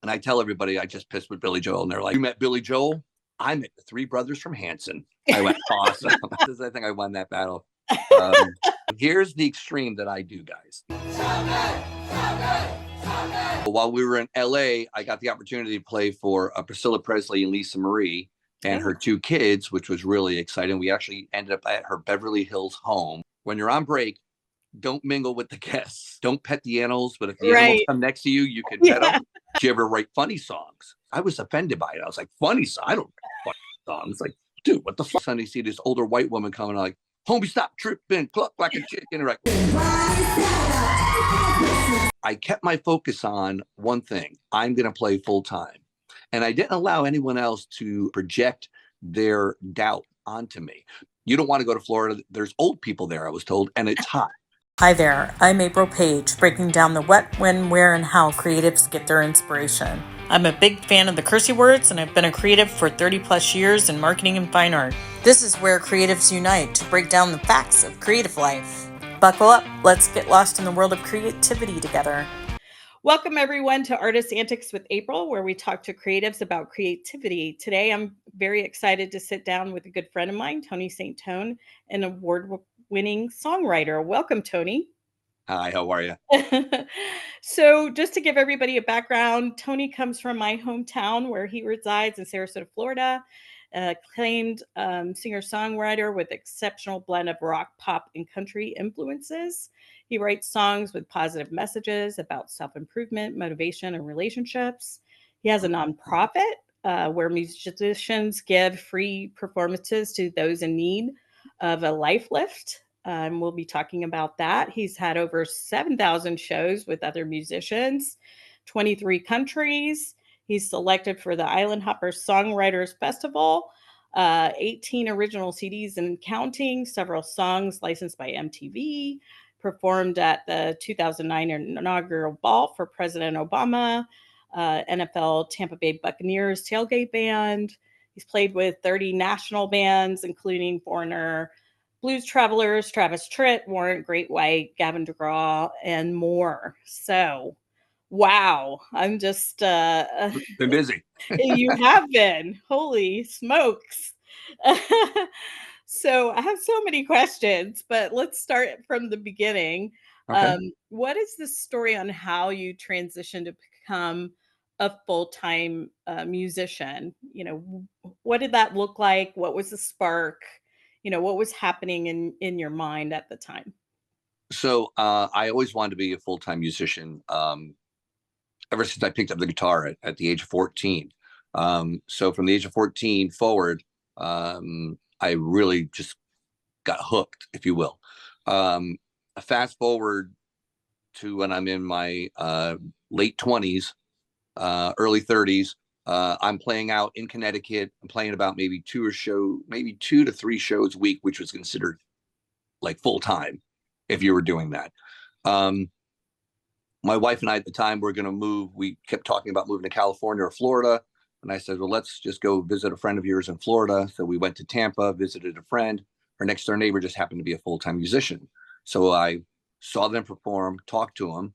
And I tell everybody I just pissed with Billy Joel. And they're like, you met Billy Joel? I met the three brothers from Hanson. I went, awesome. I think I won that battle. Here's the extreme that I do, guys. While we were in LA, I got the opportunity to play for Priscilla Presley and Lisa Marie and her two kids, which was really exciting. We actually ended up at her Beverly Hills home. When you're on break, don't mingle with the guests. Don't pet the animals, but if the animals come next to you, you can pet them. Did you ever write funny songs? I was offended by it. I was like, funny song? I don't write funny songs. Like, dude, what the fuck? Sunday, see this older white woman coming like, homie, stop tripping, cluck like a chicken. Like, I kept my focus on one thing. I'm going to play full time. And I didn't allow anyone else to project their doubt onto me. You don't want to go to Florida. There's old people there, I was told, and it's hot. Hi there, I'm April Paige, breaking down the what, when, where, and how creatives get their inspiration. I'm a big fan of the cursey words, and I've been a creative for 30 plus years in marketing and fine art. This is where creatives unite to break down the facts of creative life. Buckle up, let's get lost in the world of creativity together. Welcome everyone to Artists Antics with April, where we talk to creatives about creativity. Today, I'm very excited to sit down with a good friend of mine, Tony St. Tone, an award-winning songwriter. Welcome, Tony. Hi, how are you? So just to give everybody a background, Tony comes from my hometown where he resides in Sarasota, Florida. Acclaimed singer-songwriter with exceptional blend of rock, pop, and country influences. He writes songs with positive messages about self-improvement, motivation, and relationships. He has a nonprofit where musicians give free performances to those in need of a life lift. We'll be talking about that. He's had over 7,000 shows with other musicians, 23 countries. He's selected for the Island Hoppers Songwriters Festival, 18 original CDs and counting, several songs licensed by MTV, performed at the 2009 inaugural ball for President Obama, NFL Tampa Bay Buccaneers tailgate band. He's played with 30 national bands, including Foreigner, Blues Travelers, Travis Tritt, Warrant, Great White, Gavin DeGraw, and more. So, wow, I'm just been busy. You have been. Holy smokes. So I have so many questions, but let's start from the beginning. Okay. What is the story on how you transitioned to become a full-time musician? You know, what did that look like? What was the spark? You know, what was happening in your mind at the time? So I always wanted to be a full-time musician ever since I picked up the guitar at the age of 14. So from the age of 14 forward, I really just got hooked, if you will. Fast forward to when I'm in my late 20s, early 30s. I'm playing out in Connecticut. I'm playing about maybe 2 to 3 shows a week, which was considered like full time if you were doing that. My wife and I at the time were going to move. We kept talking about moving to California or Florida. And I said, well, let's just go visit a friend of yours in Florida. So we went to Tampa, visited a friend. Our next door neighbor just happened to be a full-time musician. So I saw them perform, talked to him.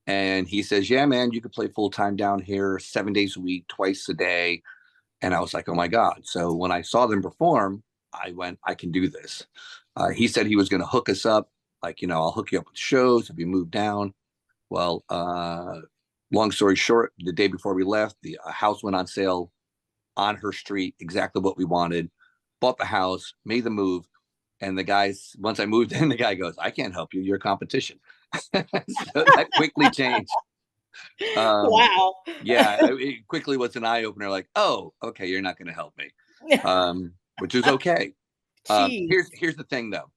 And he says, yeah, man, you could play full-time down here 7 days a week, twice a day. And I was like, oh my God. So when I saw them perform, I went, I can do this. He said he was going to hook us up. Like, I'll hook you up with shows if you move down. Well, long story short, the day before we left, the house went on sale on her street, exactly what we wanted. Bought the house, made the move. And the guys, once I moved in, the guy goes, I can't help you. You're competition. So that quickly changed. Wow. Yeah, it quickly was an eye opener. Like, oh, okay, you're not going to help me, which is okay. Here's the thing, though.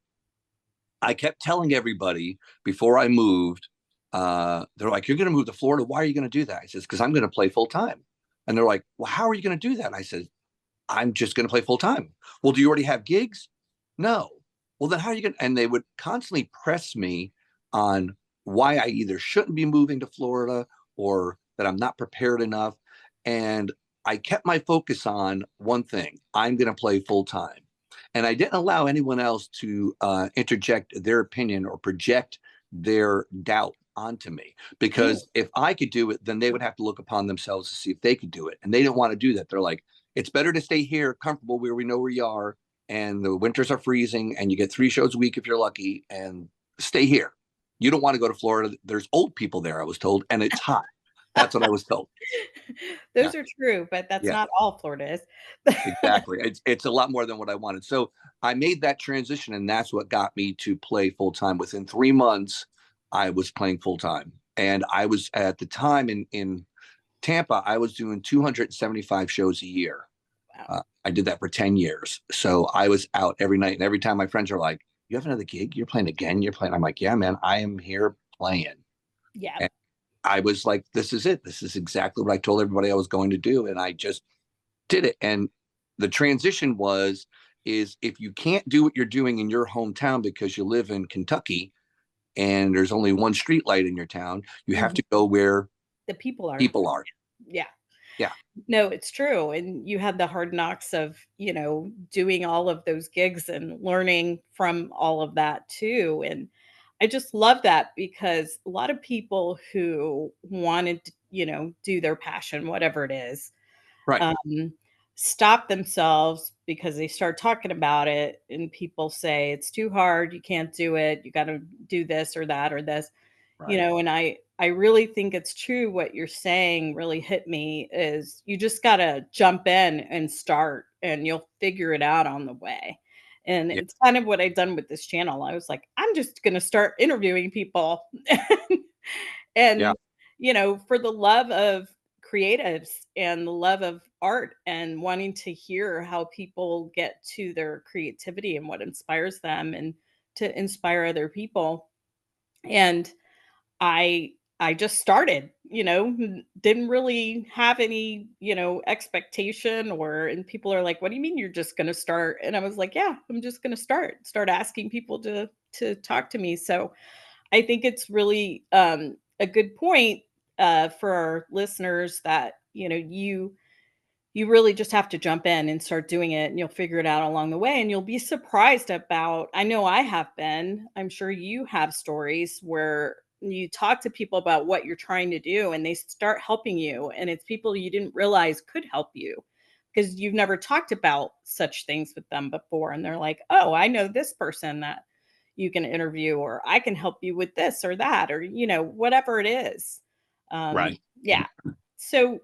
I kept telling everybody before I moved, they're like, you're going to move to Florida. Why are you going to do that? I says, because I'm going to play full time. And they're like, well, how are you going to do that? And I said, I'm just going to play full time. Well, do you already have gigs? No. Well, then how are you going to? And they would constantly press me on why I either shouldn't be moving to Florida or that I'm not prepared enough. And I kept my focus on one thing. I'm going to play full time. And I didn't allow anyone else to interject their opinion or project their doubt onto me, because if I could do it, then they would have to look upon themselves to see if they could do it. And they didn't want to do that. They're like, it's better to stay here comfortable where we know where you are. And the winters are freezing and you get 3 shows a week if you're lucky, and stay here. You don't want to go to Florida. There's old people there, I was told, and it's hot. That's what I was told. Those Yeah. are true, but that's Yeah. not all Florida is. Exactly. It's a lot more than what I wanted. So I made that transition, and that's what got me to play full time. Within 3 months, I was playing full time, and I was at the time in Tampa. I was doing 275 shows a year. Wow. I did that for 10 years. So I was out every night, and every time my friends are like, "You have another gig? You're playing again? You're playing?" I'm like, "Yeah, man, I am here playing." Yeah. And I was like, "This is it. This is exactly what I told everybody I was going to do," and I just did it. And the transition is if you can't do what you're doing in your hometown because you live in Kentucky and there's only one street light in your town, you have Mhm. to go where The people are. people are. Yeah. Yeah. No, it's true. And you had the hard knocks of, doing all of those gigs and learning from all of that too. And I just love that because a lot of people who wanted to, do their passion, whatever it is, Right. um, stop themselves because they start talking about it and people say it's too hard, you can't do it, you got to do this or that or this, Right. and I really think it's true what you're saying really hit me is you just got to jump in and start and you'll figure it out on the way. And Yeah. it's kind of what I've done with this channel. I was like, I'm just going to start interviewing people. Yeah. And for the love of creatives and the love of art and wanting to hear how people get to their creativity and what inspires them and to inspire other people. And I just started, didn't really have any, expectation and people are like, "What do you mean you're just going to start?" And I was like, "Yeah, I'm just going to start asking people to talk to me." So, I think it's really a good point for our listeners that, you really just have to jump in and start doing it and you'll figure it out along the way and you'll be surprised about, I know I have been, I'm sure you have stories where you talk to people about what you're trying to do and they start helping you and it's people you didn't realize could help you because you've never talked about such things with them before and they're like, "Oh, I know this person that you can interview or I can help you with this or that," or whatever it is. Right. Yeah. So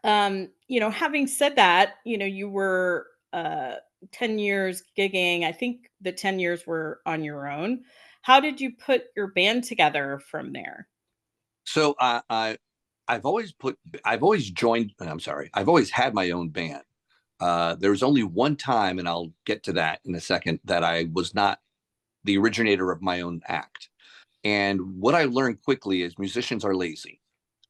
having said that, you were 10 years gigging. I think the 10 years were on your own. How did you put your band together from there? So I've always joined, I'm sorry, I've always had my own band. There was only one time, and I'll get to that in a second, that I was not the originator of my own act. And what I learned quickly is musicians are lazy,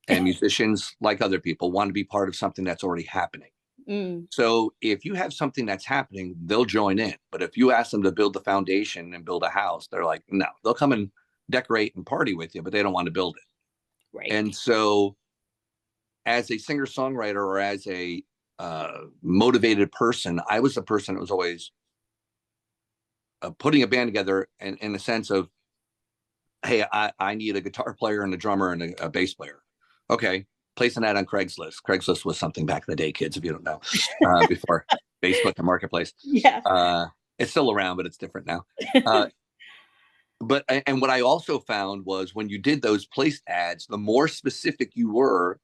and musicians, like other people, want to be part of something that's already happening. Mm, So if you have something that's happening, they'll join in. But if you ask them to build the foundation and build a house, they're like, no, they'll come and decorate and party with you, but they don't want to build it. right. And so as a singer songwriter or as a motivated person, I was the person that was always putting a band together in a sense of, hey, I need a guitar player and a drummer and a bass player. Okay, placing that on Craigslist. Craigslist was something back in the day, kids, if you don't know, before Facebook and Marketplace. Yeah. It's still around, but it's different now. Uh, and what I also found was when you did those place ads, the more specific you were,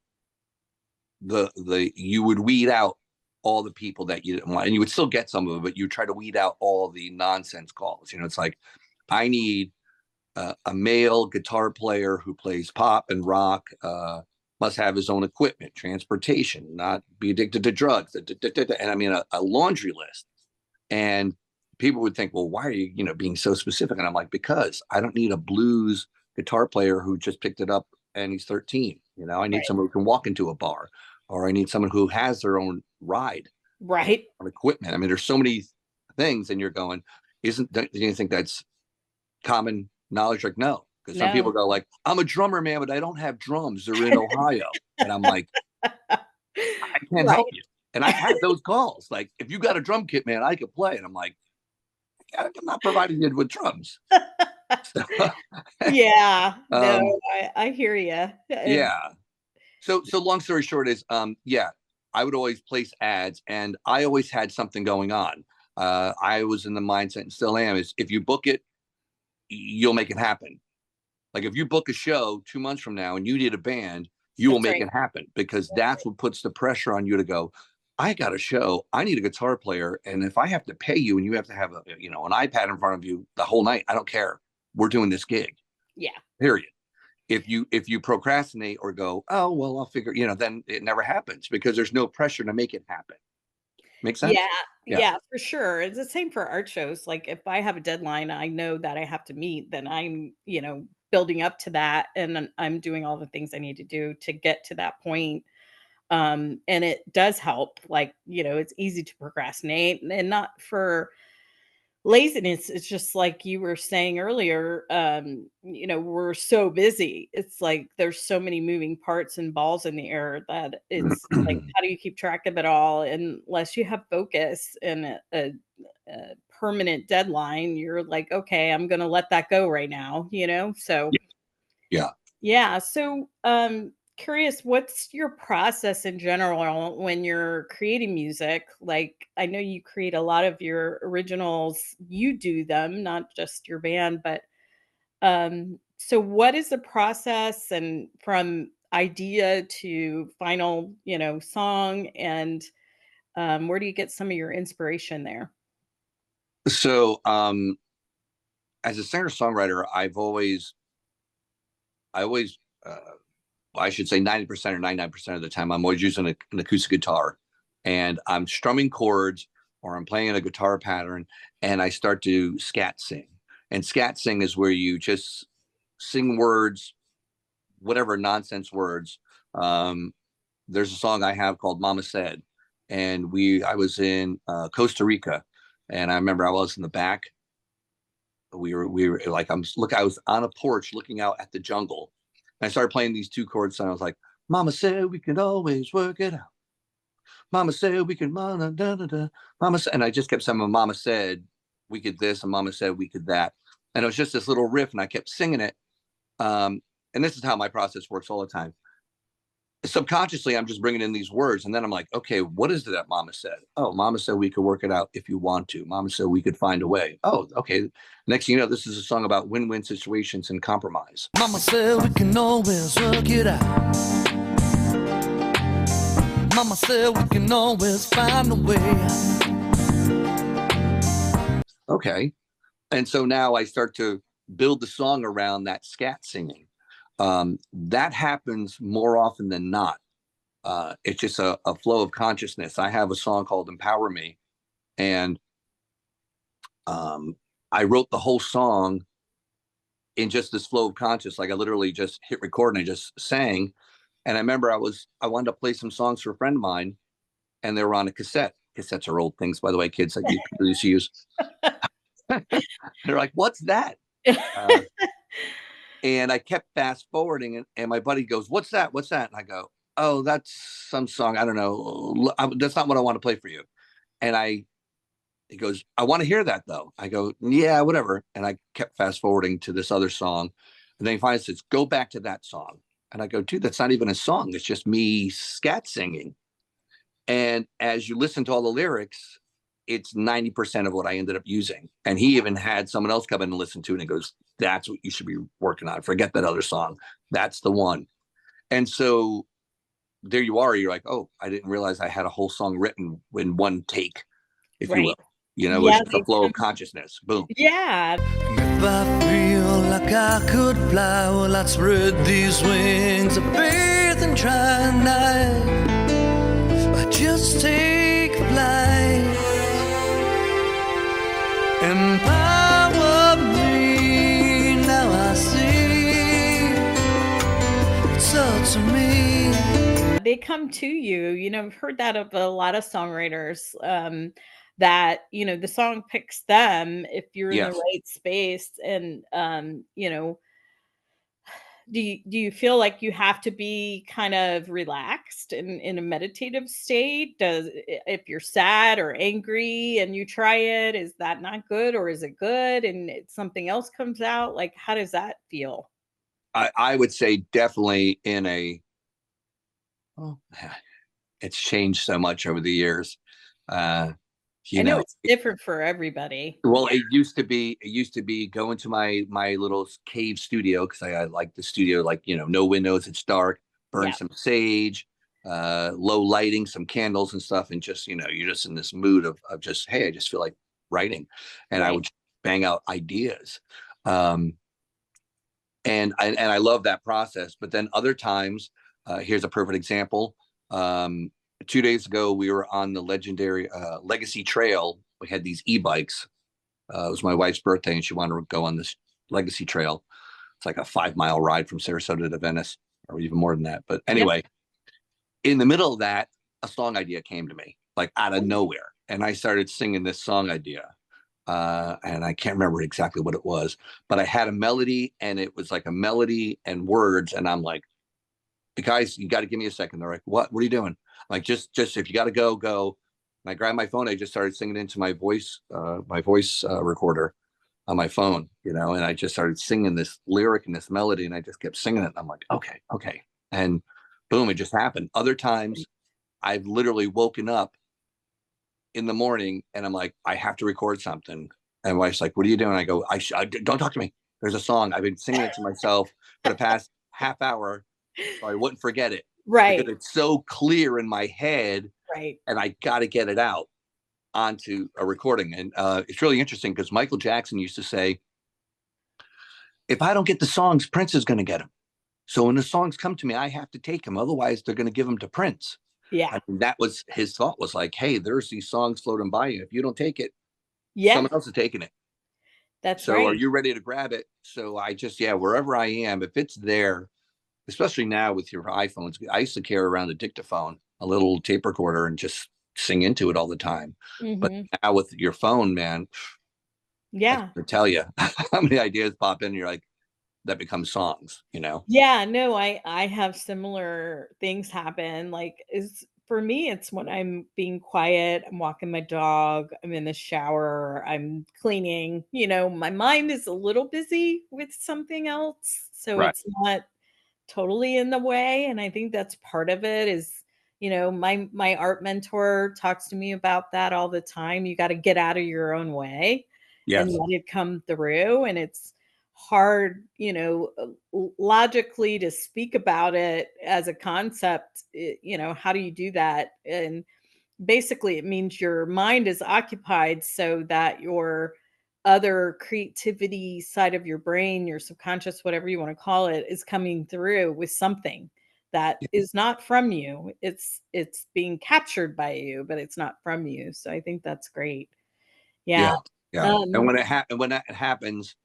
the you would weed out all the people that you didn't want, and you would still get some of them, but you try to weed out all the nonsense calls. It's like, I need a male guitar player who plays pop and rock, must have his own equipment, transportation, not be addicted to drugs, and I mean a laundry list. And people would think, well, why are you, being so specific? And I'm like, because I don't need a blues guitar player who just picked it up and he's 13. I need Right. someone who can walk into a bar, or I need someone who has their own ride Right. of equipment. I mean, there's so many things, and you're going, do you think that's common knowledge? Like, no, because some people No. go like, I'm a drummer, man, but I don't have drums. They're in Ohio. And I'm like, I can't help Right. you. And I've had those calls. Like, if you got a drum kit, man, I could play. And I'm like, I'm not providing you with drums. So, Yeah, no, um, I hear you. And yeah. So long story short is, yeah, I would always place ads, and I always had something going on. I was in the mindset, and still am, is if you book it, you'll make it happen. Like if you book a show 2 months from now and you need a band, you will that's make right. it happen, because That's that's what puts the pressure on you to go, I got a show, I need a guitar player. And if I have to pay you and you have to have an iPad in front of you the whole night, I don't care. We're doing this gig, yeah. period. If you procrastinate or go, oh, well, I'll figure, then it never happens because there's no pressure to make it happen. Make Yeah, sense? Yeah. yeah, for sure. It's the same for art shows. Like if I have a deadline I know that I have to meet, then I'm, building up to that and then I'm doing all the things I need to do to get to that point. And it does help. Like, it's easy to procrastinate and not for laziness. It's just like you were saying earlier, we're so busy. It's like there's so many moving parts and balls in the air that it's like, how do you keep track of it all unless you have focus and a permanent deadline? You're like, okay, I'm gonna let that go right now. So Yeah. yeah. So, curious, what's your process in general when you're creating music? Like, I know you create a lot of your originals, you do them, not just your band, but so what is the process and from idea to final, song and where do you get some of your inspiration there? So, as a singer songwriter, I always, I should say 90% or 99% of the time, I'm always using an acoustic guitar, and I'm strumming chords or I'm playing a guitar pattern, and I start to scat sing. And scat sing is where you just sing words, whatever nonsense words. Um, there's a song I have called Mama Said, and I was in Costa Rica, and I remember I was in the back. We were like, I was on a porch looking out at the jungle. And I started playing these two chords, and I was like, Mama said we can always work it out. Mama said we can, da, da, da. Mama said, and I just kept saying, Mama said we could this, and Mama said we could that. And it was just this little riff, and I kept singing it. And this is how my process works all the time. Subconsciously, I'm just bringing in these words, and then I'm like, okay, what is it that Mama said? Oh, Mama said we could work it out if you want to. Mama said we could find a way. Oh, okay. Next thing you know, this is a song about win-win situations and compromise. Mama said we can always work it out. Mama said we can always find a way. Okay. And so now I start to build the song around that scat singing. That happens more often than not. It's just a flow of consciousness. I have a song called Empower Me, and I wrote the whole song in just this flow of conscious. Like I literally just hit record and I just sang. And I remember I wanted to play some songs for a friend of mine, and they were on a cassette. Cassettes are old things, by the way, kids, that you used to use. They're like, what's that? And I kept fast forwarding, and my buddy goes, what's that? What's that? And I go, oh, that's some song. I don't know. That's not what I want to play for you. And he goes, I want to hear that though. I go, yeah, whatever. And I kept fast forwarding to this other song. And then he finally says, go back to that song. And I go, dude, that's not even a song. It's just me scat singing. And as you listen to all the lyrics, it's 90% of what I ended up using. And he even had someone else come in and listen to it, and he goes, that's what you should be working on. Forget that other song. That's the one. And so there you are. You're like, oh, I didn't realize I had a whole song written in one take, if you will. Right. It was Yeah, just a flow of consciousness. Boom. yeah. And if I feel like I could fly, well, I'd spread these wings of faith and try and I just take flight. Empower me, now I see it's up to me. They come to you. I've heard that of a lot of songwriters, that, the song picks them if you're in the Yes. right space and, do you feel like you have to be kind of relaxed in a meditative state? If you're sad or angry and you try it, is that not good, or is it good and something else comes out? Like, how does that feel? I would say definitely in a, oh, it's changed so much over the years. Uh, I you know know, it's different for everybody. well, Yeah. it used to be going to my little cave studio, because I like the studio, like, no windows, it's dark, burn Yeah. some sage, low lighting, some candles and stuff, and just, you're just in this mood of just, hey, I just feel like writing, and I Right. would bang out ideas. Um, and I love that process. But then other times, here's a perfect example. 2 days ago, we were on the legendary Legacy Trail. We had these e-bikes. It was my wife's birthday, and she wanted to go on this Legacy Trail. It's like a 5 mile ride from Sarasota to Venice, or even more than that. But Yep. anyway, in the middle of that, a song idea came to me, like out of nowhere, and I started singing this song idea. And I can't remember exactly what it was, but I had a melody, and it was like a melody and words, and I'm like, guys, you got to give me a second. They're like, what are you doing? I'm like, just if you got to go, go. And I grabbed my phone. I just started singing into my voice recorder on my phone, and I just started singing this lyric and this melody, and I just kept singing it. And I'm like, okay, okay. And boom, it just happened. Other times I've literally woken up in the morning, and I'm like, I have to record something. And my wife's like, what are you doing? I go, don't talk to me. There's a song. I've been singing it to myself for the past half hour, so I wouldn't forget it, because Right. it's so clear in my head, Right. and I got to get it out onto a recording. And it's really interesting, because Michael Jackson used to say, if I don't get the songs, Prince is going to get them. So when the songs come to me, I have to take them. Otherwise, they're going to give them to Prince. Yeah. I mean, that was his thought, was like, hey, there's these songs floating by you. If you don't take it, Yeah. someone else is taking it. That's So are right. you ready to grab it? So I just, yeah, wherever I am, if it's there, especially now with your iPhones, I used to carry around a dictaphone, a little tape recorder, and just sing into it all the time. But Hmm. now with your phone, man, I Yeah. can't tell you how many ideas pop in. And you're like, that becomes songs. Yeah, no, I have similar things happen. Like, is for me, it's when I'm being quiet, I'm walking my dog, I'm in the shower, I'm cleaning, my mind is a little busy with something else. So Right. it's not totally in the way. And I think that's part of it is, my art mentor talks to me about that all the time. You got to get out of your own way and Yes. let it come through. And it's hard, logically to speak about it as a concept. How do you do that? And basically it means your mind is occupied so that your other creativity side of your brain, your subconscious, whatever you want to call it, is coming through with something that is not from you. It's being captured by you, but it's not from you. So I think that's great. Yeah. Yeah. Yeah. And Um when that happens,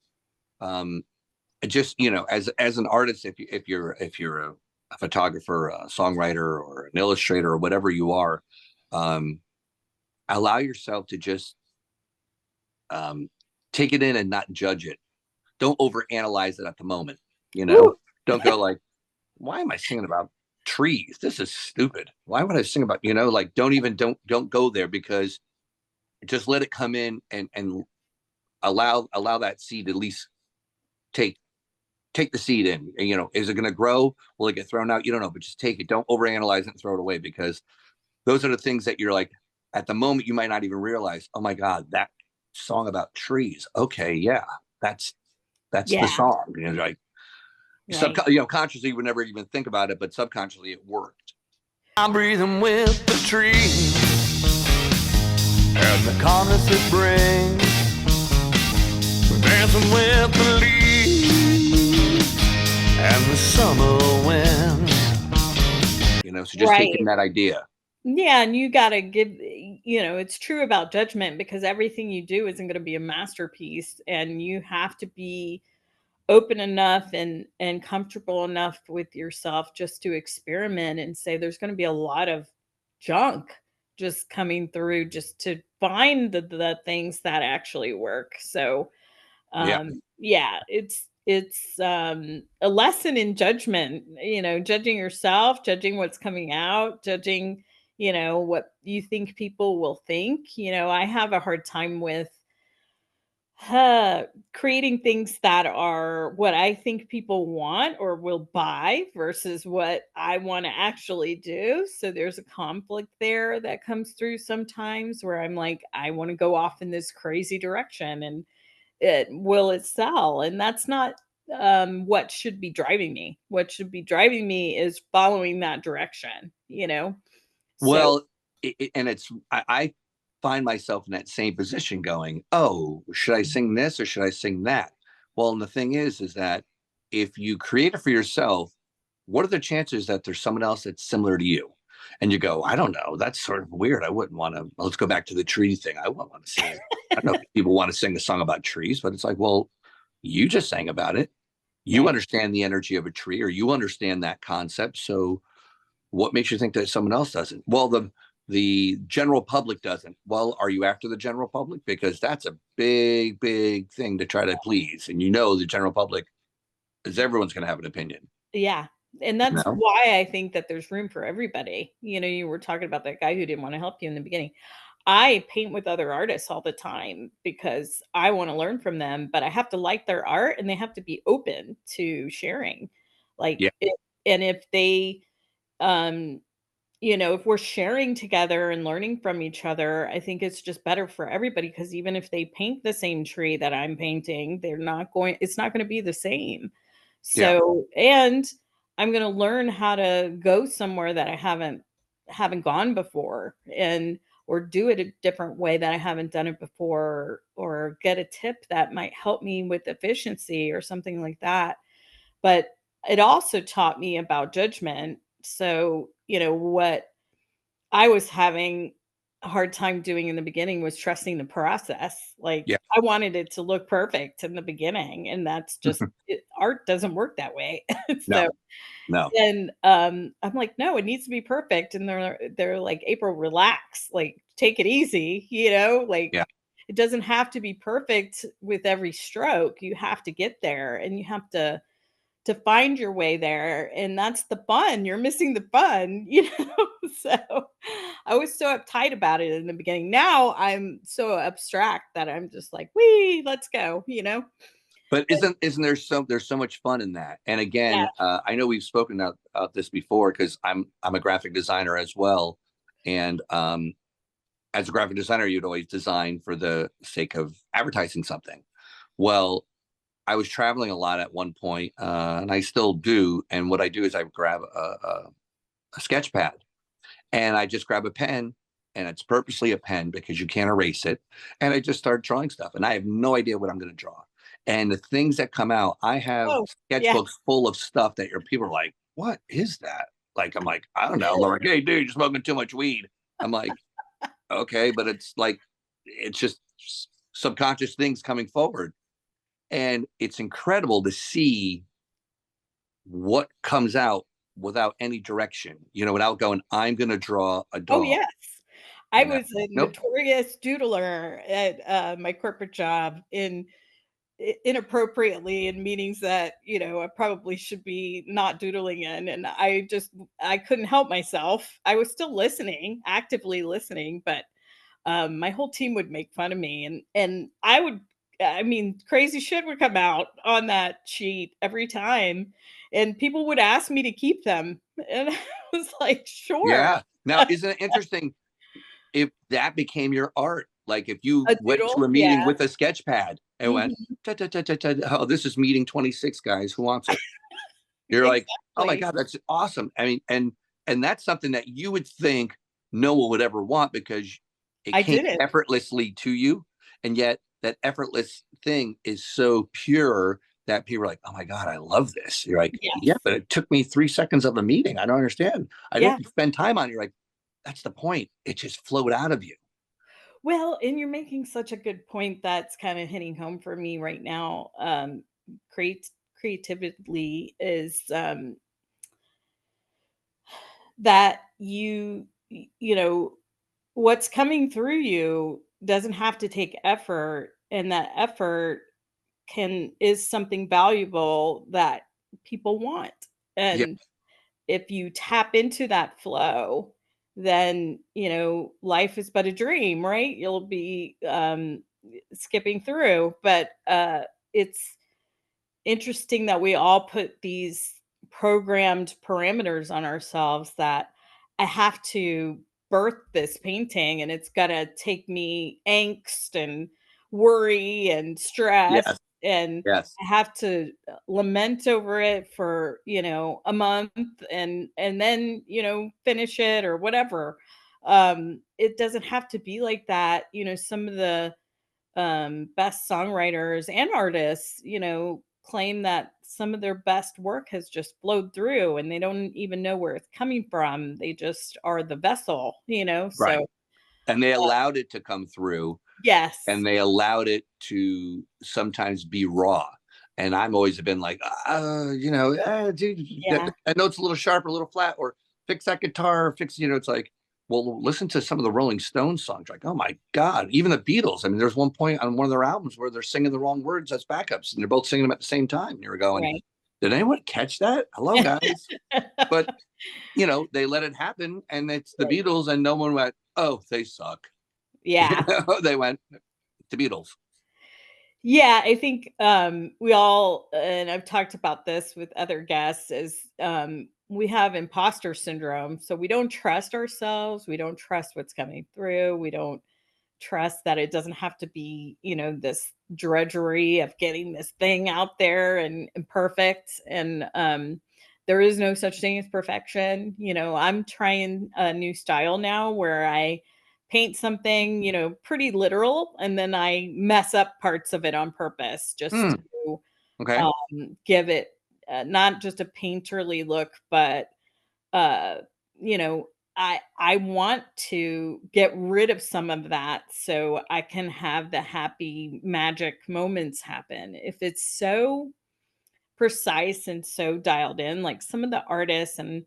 um, just, as an artist, if you're a photographer, a songwriter, or an illustrator, or whatever you are, um, allow yourself to just um, take it in and not judge it. Don't overanalyze it at the moment. You know, woo, don't go like, why am I singing about trees? This is stupid. Why would I sing about, like, don't go there, because just let it come in, and allow that seed at least take take the seed in. And, is it going to grow? Will it get thrown out? You don't know, but just take it. Don't overanalyze it and throw it away, because those are the things that you're like, at the moment, you might not even realize, oh my God, that song about trees. Okay. Yeah. That's the yeah, song. Like, right. consciously you would never even think about it, but subconsciously it worked. I'm breathing with the trees and the calmness it brings. Dancing with the leaves and the summer wind. So just Right. taking that idea. Yeah, and you gotta give, it's true about judgment because everything you do isn't gonna be a masterpiece, and you have to be open enough and comfortable enough with yourself just to experiment and say there's gonna be a lot of junk just coming through just to find the things that actually work. So, Yeah. yeah, a lesson in judgment, judging yourself, judging what's coming out, judging, what you think people will think. I have a hard time with creating things that are what I think people want or will buy versus what I want to actually do. So there's a conflict there that comes through sometimes where I'm like, I want to go off in this crazy direction, and it sell? And that's not what should be driving me. What should be driving me is following that direction. So Well, and I find myself in that same position going, oh, should I sing this or should I sing that? Well, and the thing is that if you create it for yourself, what are the chances that there's someone else that's similar to you? And you go, I don't know. That's sort of weird. I wouldn't want to. Let's go back to the tree thing. I wouldn't want to sing. I don't know if people want to sing a song about trees, but it's like, well, you just sang about it. You right. understand the energy of a tree, or you understand that concept. So what makes you think that someone else doesn't? Well, the general public doesn't. Well, are you after the general public? Because that's a big, big thing to try to please. And the general public is everyone's going to have an opinion. Yeah. And that's No? why I think that there's room for everybody. You were talking about that guy who didn't want to help you in the beginning. I paint with other artists all the time because I want to learn from them, but I have to like their art and they have to be open to sharing. Yeah. And if they, um, if we're sharing together and learning from each other, I think it's just better for everybody because even if they paint the same tree that I'm painting, it's not going to be the same. Yeah. So, and I'm going to learn how to go somewhere that I haven't gone before, and or do it a different way that I haven't done it before, or get a tip that might help me with efficiency or something like that. But it also taught me about judgment. So, what I was having a hard time doing in the beginning was trusting the process. Like, Yeah. I wanted it to look perfect in the beginning, and that's just art doesn't work that way. No. So, No. and I'm like, no, it needs to be perfect. And they're like, April, relax, like take it easy, like Yeah. it doesn't have to be perfect with every stroke. You have to get there, and you have to find your way there, and that's the fun. You're missing the fun, So I was so uptight about it in the beginning. Now I'm so abstract that I'm just like, "Wee, let's go." But But isn't there's so much fun in that? And yeah. again, I know we've spoken about this before because I'm a graphic designer as well, and as a graphic designer, you'd always design for the sake of advertising something. Well, I was traveling a lot at one point, and I still do. And what I do is I grab a sketch pad and I just grab a pen, and it's purposely a pen because you can't erase it. And I just start drawing stuff, and I have no idea what I'm going to draw. And the things that come out, I have Oh, yeah. sketchbooks full of stuff that your people are like, "What is that?" Like I'm like, I don't know. They're like, "Hey, dude, you're smoking too much weed." I'm like, okay, but it's just subconscious things coming forward, and it's incredible to see what comes out without any direction, without going, I'm going to draw a Oh, dog. yes. I was a Nope. notorious doodler at, my corporate job inappropriately in meetings that, I probably should be not doodling in, and I couldn't help myself. I was still listening, actively listening, but, my whole team would make fun of me, and I mean, crazy shit would come out on that sheet every time, and people would ask me to keep them, and I was like, "Sure." Yeah. Now, isn't it interesting if that became your art? Like if you A went to doodle? a Yeah. meeting with a sketch pad and went, Mhm. "Ta, ta, ta, ta, ta, oh, this is meeting 26, guys. Who wants it?" You're like, oh my Exactly. God, that's awesome. I mean, and that's something that you would think no one would ever want because it I came did it. effortlessly to you. And yet that effortless thing is so pure that people are like, oh my God, I love this. You're like, yeah, Yes. but it took me 3 seconds of a meeting. I don't understand. I Yeah. didn't spend time on it. You're like, that's the point. It just flowed out of you. Well, and you're making such a good point that's kinda hitting home for me right now. Creatively is, that what's coming through you doesn't have to take effort, and that effort is something valuable that people want. Yeah. And if you tap into that flow, then, life is but a dream, right? You'll be skipping through, but it's interesting that we all put these programmed parameters on ourselves that I have to birth this painting and it's gonna take me angst and worry and stress, Yes. and Yes. I have to lament over it for, a month, and then, finish it or whatever. It doesn't have to be like that. Some of the best songwriters and artists, claim that some of their best work has just flowed through and they don't even know where it's coming from. They just are the vessel, Right. So, And they allowed it to come through, and yes. they allowed it to sometimes be raw. And I'm always been like, dude, Yeah. that note's a little sharp or a little flat, or fix that guitar, it's like, well, listen to some of the Rolling Stones songs. Like, oh my God, even the Beatles. I mean, there's one point on one of their albums where they're singing the wrong words as backups, and they're both singing them at the same time. And you're going, Right. did anyone catch that? Hello, guys. But, they let it happen, and it's the Right. Beatles, and no one went, oh, they suck. Yeah. They went, the Beatles. Yeah, I think we all, and I've talked about this with other guests, is we have imposter syndrome. So we don't trust ourselves. We don't trust what's coming through. We don't trust that it doesn't have to be, this drudgery of getting this thing out there and perfect. And there is no such thing as perfection. I'm trying a new style now where I paint something, pretty literal, and then I mess up parts of it on purpose just Hmm. to Okay. give it not just a painterly look, but uh, you know, I want to get rid of some of that so I can have the happy magic moments happen. If it's so precise and so dialed in, like some of the artists, and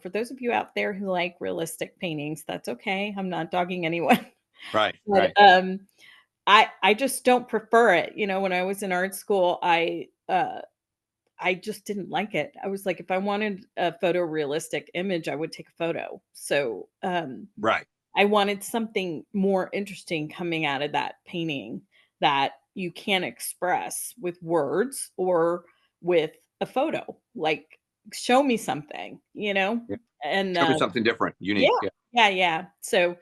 for those of you out there who like realistic paintings, that's okay. I'm not dogging anyone. Right. But Right. I just don't prefer it. When I was in art school, I just didn't like it. I was like, if I wanted a photorealistic image, I would take a photo. So, Right. I wanted something more interesting coming out of that painting that you can't express with words or with a photo. Like, show me something, Yeah. And Show me something different, yeah, unique. Yeah. yeah, yeah. So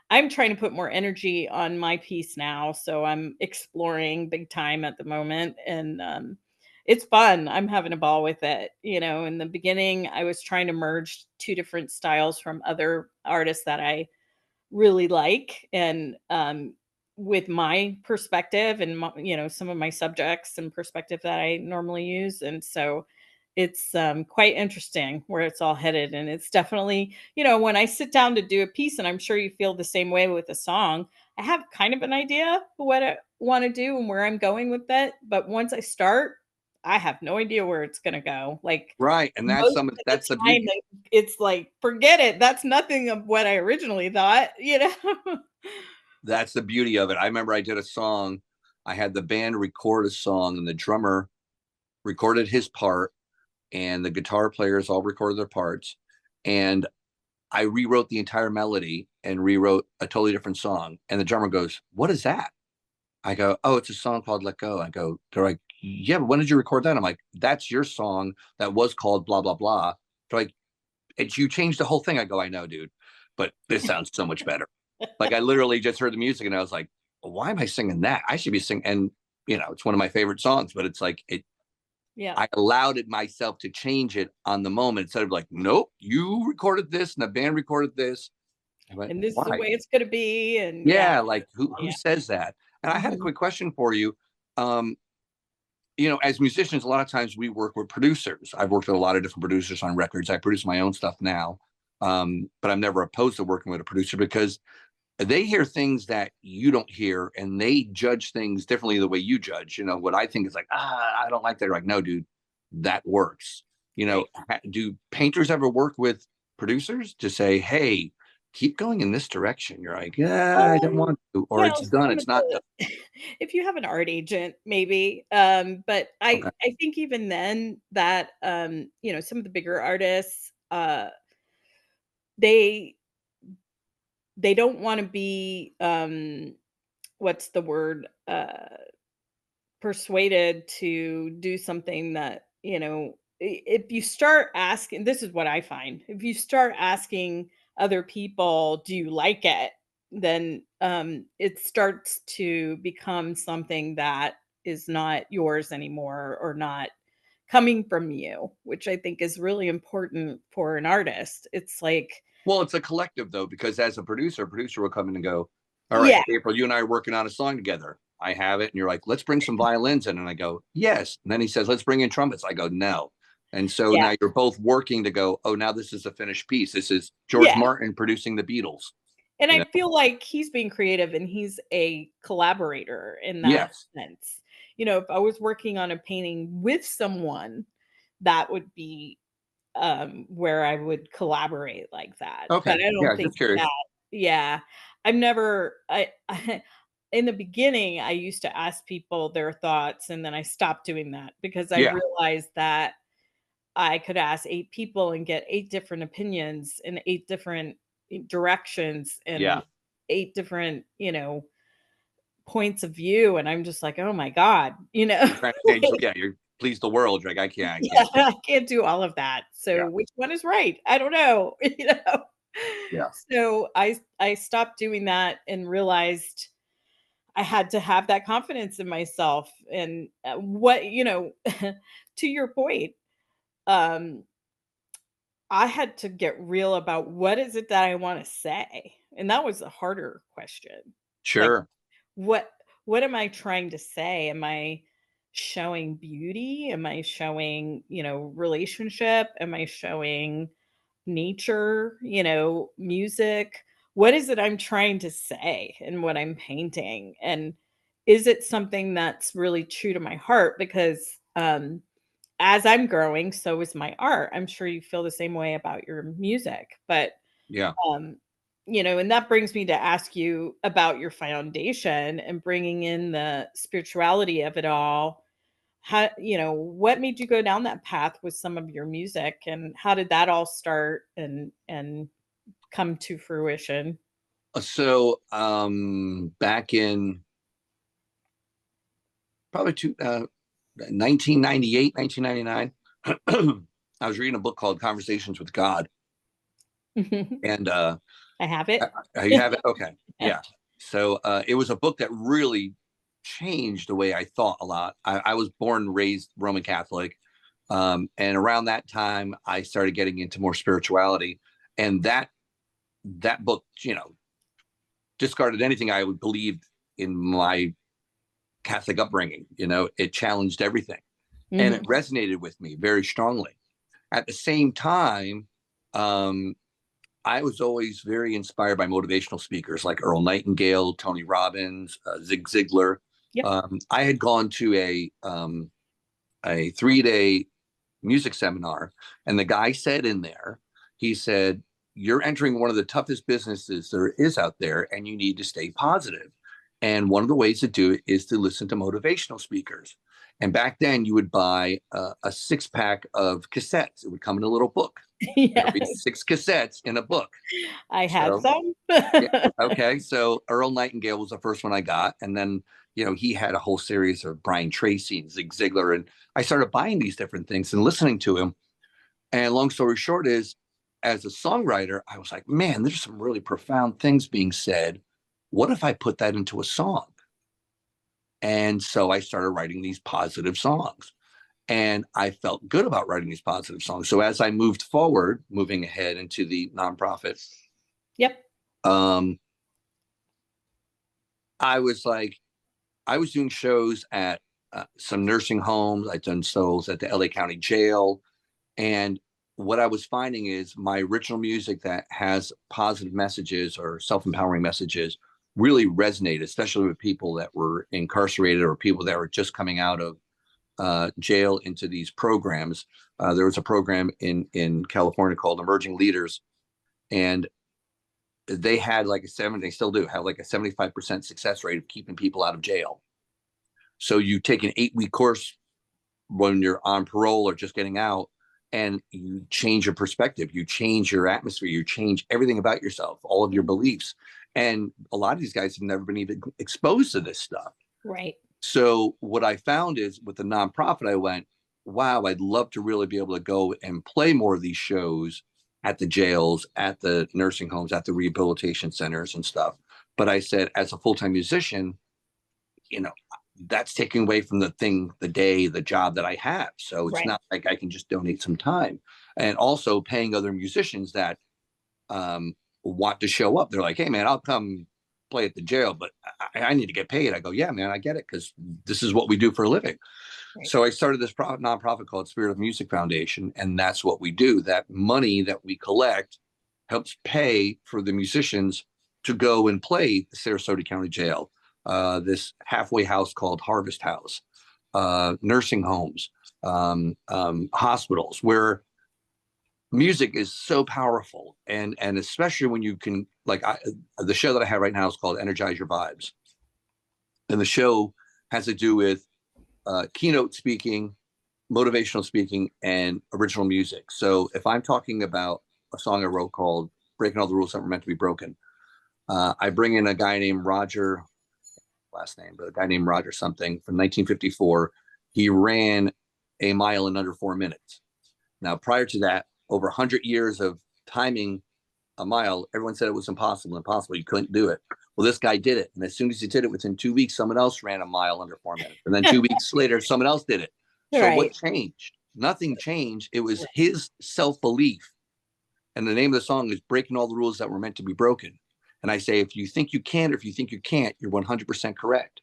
I'm trying to put more energy on my piece now, so I'm exploring big time at the moment, and it's fun. I'm having a ball with it. In the beginning, I was trying to merge two different styles from other artists that I really like, and with my perspective and some of my subjects and perspective that I normally use, and so it's quite interesting where it's all headed. And it's definitely, when I sit down to do a piece, and I'm sure you feel the same way with a song, I have kind of an idea of what I want to do and where I'm going with it, but once I start, I have no idea where it's going to go. Like, Right. And most of the that's the time, beauty. it's like, forget it. That's nothing of what I originally thought. That's the beauty of it. I remember I did a song. I had the band record a song, and the drummer recorded his part, and the guitar players all recorded their parts. And I rewrote the entire melody and rewrote a totally different song. And the drummer goes, "What is that?" I go, "Oh, it's a song called Let Go." I go, they're like, "Yeah, but when did you record that?" I'm like, "That's your song that was called blah, blah, blah." They're like, you changed the whole thing. I go, "I know, dude, but this sounds so much better." Like, I literally just heard the music and I was like, why am I singing that? I should be singing. And, it's one of my favorite songs, but it's like, Yeah. I allowed it myself to change it on the moment instead of like, nope, you recorded this and the band recorded this. I went, And this is the why? way it's going to be. And yeah. Yeah. Like, who Yeah. says that? And I had a Mhm. quick question for you. Um, as musicians, a lot of times we work with producers. I've worked with a lot of different producers on records. I produce my own stuff now. But I'm never opposed to working with a producer because they hear things that you don't hear, and they judge things differently the way you judge. What I think is like, I don't like that. You're like, no, dude, that works. Right. Do painters ever work with producers to say, hey, keep going in this direction. You're like, yeah, I don't Um, want to, or well, it's done, some it's of not done. the if you have an art agent, maybe, but Okay. I think even then that, some of the bigger artists, they they don't wanna be, what's the word? Persuaded to do something that, if you start asking, this is what I find. If you start asking other people, "Do you like it?" Then, it starts to become something that is not yours anymore or not coming from you, which I think is really important for an artist. It's like Well, it's a collective though, because as a producer will come in and go, all right, yeah, April, you and I are working on a song together. I have it. And you're like, let's bring some violins in. And I go, yes. And then he says, let's bring in trumpets. I go, no. And so yeah, now you're both working to go, oh, now this is a finished piece. This is George yeah. Martin producing the Beatles, And you I know? feel like he's being creative and he's a collaborator in that Yes. sense. If I was working on a painting with someone, that would be where I would collaborate like that. Okay. But I don't Yeah. think Just curious. that yeah. I've never I in the beginning I used to ask people their thoughts and then I stopped doing that because I Yeah. realized that I could ask 8 people and get 8 different opinions in 8 different directions Yeah. and 8 different, points of view, and I'm just like, "Oh my god," You're trying to change. Yeah. You're please the world. You're like, I Yeah, can't. I can't do all of that. Yeah. So which one is right? I don't know, you know? Yeah. So I stopped doing that and realized I had to have that confidence in myself and, to your point, um I had to get real about what is it that I wanna say, and that was a harder question. Like, Sure. what what am I trying to say? Am I showing beauty? Am I showing, relationship? Am I showing nature, music? What is it I'm trying to say in what I'm painting? And is it something that's really true to my heart? Because, as I'm growing, so is my art. I'm sure you feel the same way about your music, but, Yeah. um, and that brings me to ask you about your foundation and bringing in the spirituality of it all. What made you go down that path with some of your music, and how did that all start and come to fruition? So back in probably 1998, 1999, I was reading a book called Conversations with God. And I have it. you have it? Okay. Yeah. So it was a book that really changed the way I thought a lot. I was born and raised Roman Catholic. And around that time, I started getting into more spirituality. And that book, discarded anything I would believe in my Catholic upbringing. It challenged everything. And it Mhm. resonated with me very strongly. At the same time, um, I was always very inspired by motivational speakers like Earl Nightingale, Tony Robbins, Zig Ziglar. Yep. I had gone to a 3-day music seminar, and the guy said in there, he said, "You're entering one of the toughest businesses there is out there, and you need to stay positive. And one of the ways to do it is to listen to motivational speakers." And back then, you would buy a 6-pack of cassettes. It would come in a little book. There'll Yeah, be 6 cassettes in a book. I had So, some. yeah, okay. So Earl Nightingale was the first one I got, and then he had a whole series of Brian Tracy and Zig Ziglar, and I started buying these different things and listening to him. And long story short is, as a songwriter, I was like, man, there's some really profound things being said. What if I put that into a song? And so I started writing these positive songs. And I felt good about writing these positive songs. So as I moved forward, moving ahead into the nonprofit, Yep. um, I was like, I was doing shows at some nursing homes. I'd done shows at the LA County Jail. And what I was finding is my original music that has positive messages or self-empowering messages really resonated, especially with people that were incarcerated or people that were just coming out of jail into these programs. There was a program in California called Emerging Leaders, and they had like they still do have like a 75% success rate of keeping people out of jail. So you take an 8-week course when you're on parole or just getting out, and you change your perspective, you change your atmosphere, you change everything about yourself, all of your beliefs. And a lot of these guys have never been even exposed to this stuff. Right. So what I found is with the nonprofit, I went, wow, I'd love to really be able to go and play more of these shows at the jails, at the nursing homes, at the rehabilitation centers and stuff. But I said, as a full-time musician, that's taking away from the job that I have. So it's not like I can just donate some time. And also paying other musicians that want to show up. They're like, hey man, I'll come play at the jail, but I need to get paid. I go, yeah, man, I get it, because this is what we do for a living. Right. So I started this nonprofit called Spirit of Music Foundation, and that's what we do. That money that we collect helps pay for the musicians to go and play the Sarasota County Jail, this halfway house called Harvest House, nursing homes, hospitals, where music is so powerful. And especially when you can, like the show that I have right now is called Energize Your Vibes. And the show has to do with keynote speaking, motivational speaking, and original music. So if I'm talking about a song I wrote called Breaking All the Rules That Were Meant to Be Broken, I bring in a guy named Roger, last name, but a guy named Roger something from 1954. He ran a mile in under 4 minutes. Now, prior to that, over 100 years of timing a mile, everyone said it was impossible. You couldn't do it. Well, this guy did it. And as soon as he did it, within 2 weeks, someone else ran a mile under 4 minutes. And then 2 weeks later, someone else did it. So what changed? Nothing changed. It was his self-belief. And the name of the song is Breaking All the Rules That Were Meant to Be Broken. And I say, if you think you can, or if you think you can't, you're 100% correct.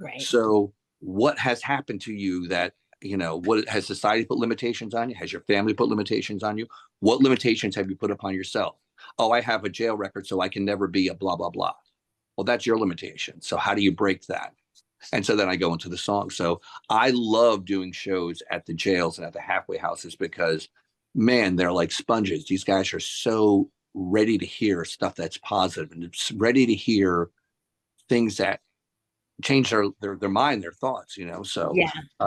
Right. So what has happened to you that, what has society put limitations on you? Has your family put limitations on you? What limitations have you put upon yourself? Oh, I have a jail record, so I can never be a blah, blah, blah. Well, that's your limitation. So how do you break that? And so then I go into the song. So I love doing shows at the jails and at the halfway houses because, man, they're like sponges. These guys are so ready to hear stuff that's positive, and it's ready to hear things that change their mind, their thoughts, so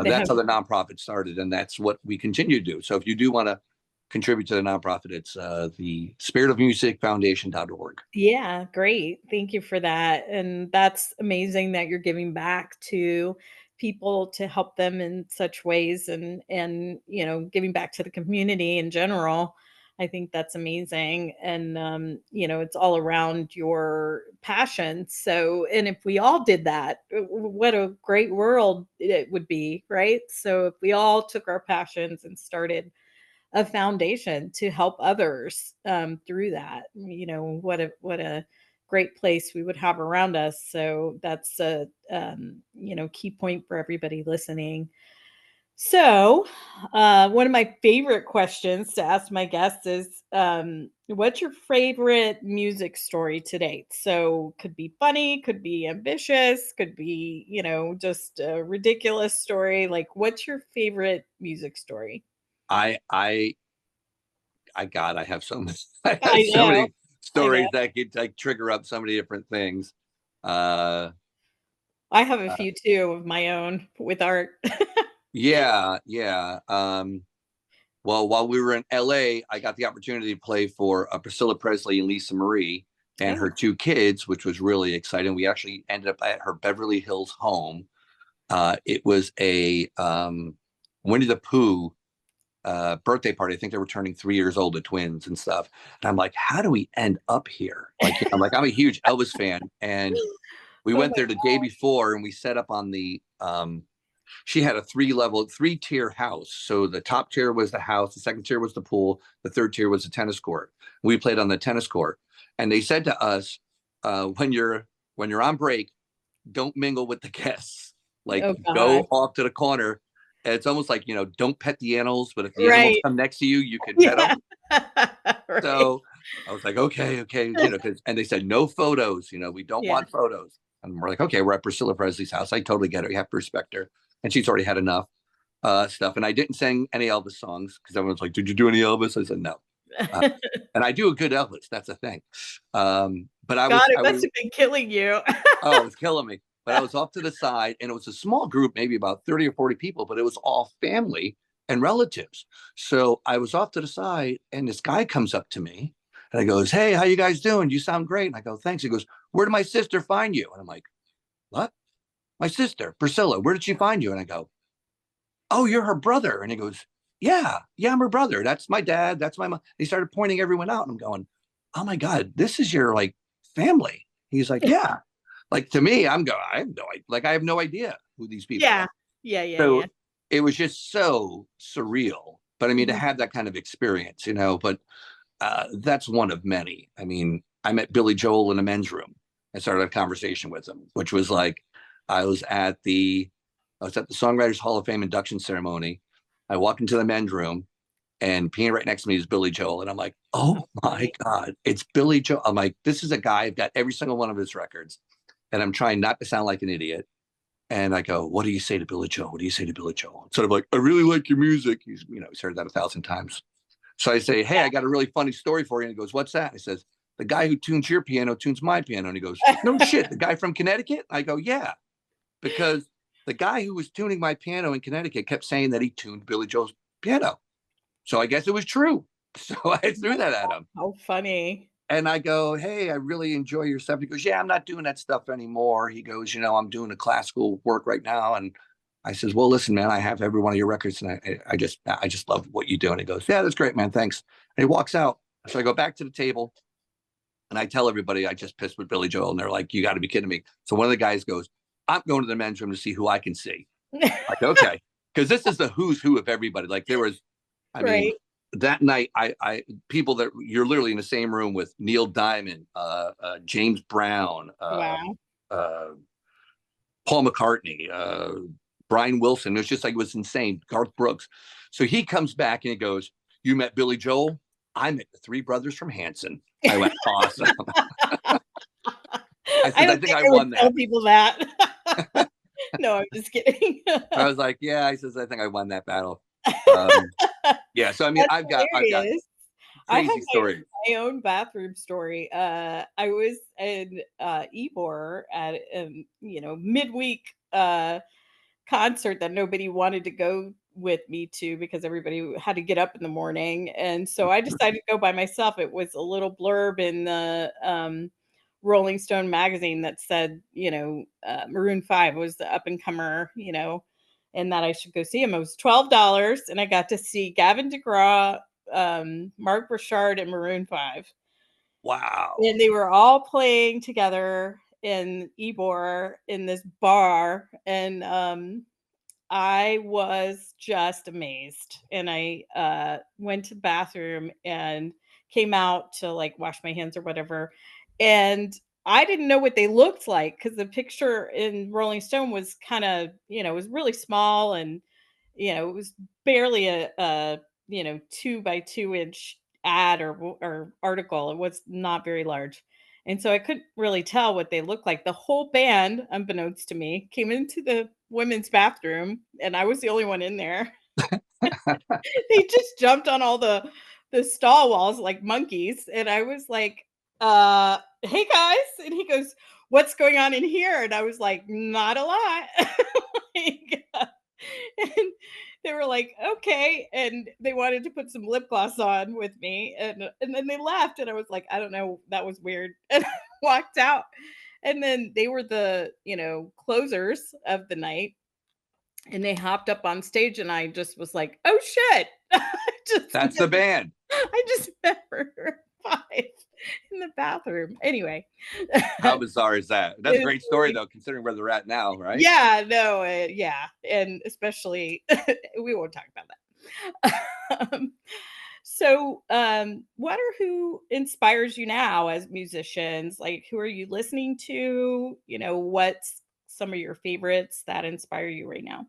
that's how the nonprofit started, and that's what we continue to do. So if you do want to contribute to the nonprofit, it's the spiritofmusicfoundation.org. Yeah, great. Thank you for that. And that's amazing that you're giving back to people to help them in such ways, and giving back to the community in general. I think that's amazing. And, it's all around your passion. So, and if we all did that, what a great world it would be, right? So if we all took our passions and started a foundation to help others through that, what a great place we would have around us. So that's a, key point for everybody listening. So, one of my favorite questions to ask my guests is, what's your favorite music story to date? So could be funny, could be ambitious, could be, just a ridiculous story. Like, what's your favorite music story? I have so many, so many stories that could like trigger up so many different things. I have a few too of my own with art. Yeah. Well, while we were in LA, I got the opportunity to play for Priscilla Presley and Lisa Marie and her 2 kids, which was really exciting. We actually ended up at her Beverly Hills home. It was a Winnie the Pooh birthday party. I think they were turning 3 years old, the twins and stuff. And I'm like, how do we end up here? Like, I'm a huge Elvis fan. And we went there the day before, and we set up on the she had a 3-tier house. So the top tier was the house, the second tier was the pool, the third tier was the tennis court. We played on the tennis court, and they said to us, when you're on break, don't mingle with the guests. Like, go off to the corner. And it's almost like, don't pet the animals, but if the animals come next to you, you can pet them. Right. So I was like, okay, and they said no photos. We don't want photos. And we're like, okay, we're at Priscilla Presley's house. I totally get it. You have to respect her. And she's already had enough stuff. And I didn't sing any Elvis songs because everyone's like, did you do any Elvis? I said, no. Uh, and I do a good Elvis. That's a thing. But I God, was, it must have been killing you. oh, it was killing me. But I was off to the side, and it was a small group, maybe about 30 or 40 people, but it was all family and relatives. So I was off to the side, and this guy comes up to me, and I goes, "Hey, how you guys doing? You sound great." And I go, "Thanks." He goes, "Where did my sister find you?" And I'm like, "What? My sister, Priscilla. Where did she find you?" And I go, "Oh, you're her brother." And he goes, yeah, I'm her brother. That's my dad. That's my mom. He started pointing everyone out, and I'm going, "Oh my God, this is your like family." He's like, "Yeah." Like to me, I'm going, I have no idea. Like I have no idea who these people Yeah. are. Yeah. So it was just so surreal. But I mean, to Mhm. have that kind of experience, but that's one of many. I mean, I met Billy Joel in a men's room. I started a conversation with him, which was like, I was at the Songwriters Hall of Fame induction ceremony. I walked into the men's room, and peeing right next to me is Billy Joel. And I'm like, oh my God, it's Billy Joel. I'm like, this is a guy, I've got every single one of his records. And I'm trying not to sound like an idiot. And I go, "What do you say to Billy Joel? What do you say to Billy Joel?" Sort of like, "I really like your music." He's heard that 1,000 times. So I say, "Hey, I got a really funny story for you." And he goes, "What's that?" And he says, "The guy who tunes your piano tunes my piano." And he goes, "No shit, the guy from Connecticut?" I go, "Yeah," because the guy who was tuning my piano in Connecticut kept saying that he tuned Billy Joel's piano. So I guess it was true. So I threw that at him. How funny. And I go, "Hey, I really enjoy your stuff." He goes, "Yeah, I'm not doing that stuff anymore." He goes, "I'm doing a classical work right now." And I says, "Well, listen, man, I have every one of your records, and I just love what you do." And he goes, "Yeah, that's great, man. Thanks." And he walks out. So I go back to the table, and I tell everybody I just pissed with Billy Joel, and they're like, "You got to be kidding me." So one of the guys goes, "I'm going to the men's room to see who I can see." Like, okay, because this is the who's who of everybody. Like there was, I mean, Right. that night, I people that you're literally in the same room with Neil Diamond, James Brown, Wow. Paul McCartney, Brian Wilson. It was just like, it was insane. Garth Brooks. So he comes back and he goes, "You met Billy Joel? I met the three brothers from Hanson." I went, "Awesome." I said, I "I don't think think I I would won tell that." people that. No, I'm just kidding. I was like, "Yeah," I says, "I think I won that battle." Um, yeah. So I mean, That's I've got hilarious. I have crazy stories. my own bathroom story. I was in Ybor at midweek concert that nobody wanted to go with me to because everybody had to get up in the morning, and so I decided to go by myself. It was a little blurb in the Rolling Stone magazine that said, Maroon 5 was the up and comer, and that I should go see him. It was $12, and I got to see Gavin DeGraw, Mark Burchard, and Maroon 5. Wow. And they were all playing together in Ybor in this bar. And I was just amazed. And I went to the bathroom and came out to like wash my hands or whatever. And I didn't know what they looked like because the picture in Rolling Stone was kind of, it was really small, and, it was barely a 2 by 2 inch ad or article. It was not very large. And so I couldn't really tell what they looked like. The whole band, unbeknownst to me, came into the women's bathroom, and I was the only one in there. They just jumped on all the stall walls like monkeys, and I was like, "Hey guys," and he goes, "What's going on in here?" And I was like, "Not a lot." Like, and they were like, "Okay," and they wanted to put some lip gloss on with me, and then they left, and I was like, "I don't know, that was weird," and I walked out. And then they were the closers of the night, and they hopped up on stage, and I just was like, "Oh shit!" That's the band. I just met her 5 in the bathroom. Anyway, How bizarre is that? That's a it is great story, really, though, considering where they're at now, right? yeah, no, yeah, and especially we won't talk about that. What or who inspires you now as musicians? Like, who are you listening to? What's some of your favorites that inspire you right now?